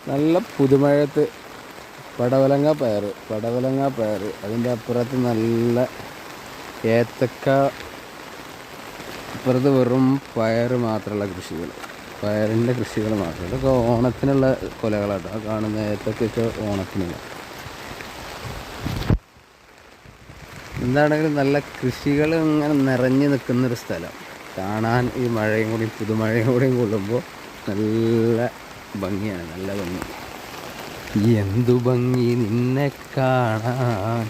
നല്ല പുതുമഴയത്ത് പടവലങ്ങ പയർ, അതിൻ്റെ അപ്പുറത്ത് നല്ല ഏത്തക്ക, അപ്പുറത്ത് വെറും പയർ മാത്രമുള്ള കൃഷികൾ, പയറിൻ്റെ കൃഷികൾ മാത്രം. ഇതൊക്കെ ഓണത്തിനുള്ള കൊലകളാട്ടോ. ആ കാണുന്ന ഏത്തക്കൊക്കെ ഓണത്തിനുള്ള. എന്താണെങ്കിലും നല്ല കൃഷികൾ ഇങ്ങനെ നിറഞ്ഞു നിൽക്കുന്നൊരു സ്ഥലം കാണാൻ. ഈ മഴയും കൂടി പുതുമഴയും കൂടിയും കൊള്ളുമ്പോൾ നല്ല ഭംഗിയാണ്, നല്ല ഭംഗി. എന്തു ഭംഗി നിന്നെ കാണാൻ.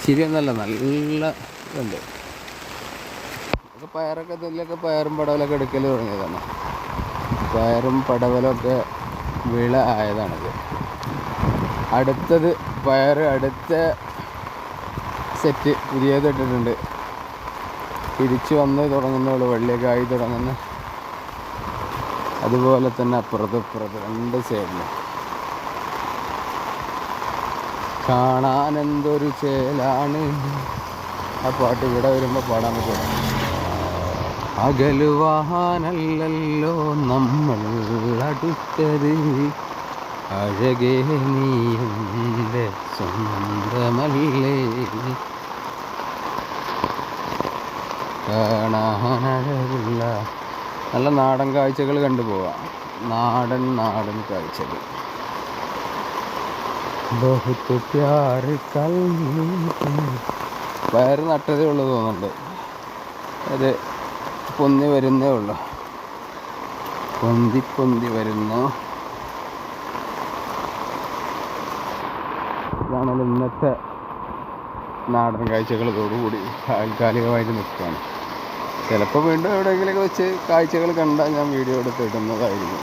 ശരിയൊന്നല്ല, നല്ല ഇതുണ്ട്. പയറൊക്കെ ഇതിലൊക്കെ പയറും പടവലൊക്കെ എടുക്കൽ തുടങ്ങിയതാണ്. പയറും പടവലൊക്കെ വിള ആയതാണിത്. അടുത്തത് പയർ അടുത്ത സെറ്റ് പുതിയത് ഇട്ടിട്ടുണ്ട്. തിരിച്ച് വന്ന് തുടങ്ങുന്നുള്ളൂ, വള്ളിയൊക്കെ ആയി തുടങ്ങുന്ന. അതുപോലെ തന്നെ അപ്പുറത്ത് രണ്ട് സൈഡിലും കാണാൻ എന്തൊരു ചേലാണ്. ആ പാട്ട് ഇവിടെ വരുമ്പോൾ പാടാൻ പറ്റും. അകലുവാനല്ലോ നമ്മൾ അടുത്തത്, അഴകേ നീയുടെ സ്വന്തമല്ലേ, കാണാനഴകുള്ള നല്ല നാടൻ കാഴ്ചകൾ കണ്ടുപോവാം. നാടൻ കാഴ്ചകൾ. ബഹുത്ത് പ്യാറ് പയർ നട്ടതേ ഉള്ളൂ തോന്നുന്നുണ്ട്. അത് പൊന്തി വരുന്നേ ഉള്ളൂ, പൊന്തി വരുന്നു. ഇതാണല്ലോ ഇന്നത്തെ നാടൻ കാഴ്ചകളോടുകൂടി താൽക്കാലികമായിട്ട് നിൽക്കുകയാണ്. ചിലപ്പോൾ വീണ്ടും എവിടെയെങ്കിലുമൊക്കെ വെച്ച് കാഴ്ചകൾ കണ്ടാൽ ഞാൻ വീഡിയോ എടുത്തിടുന്നതായിരിക്കും.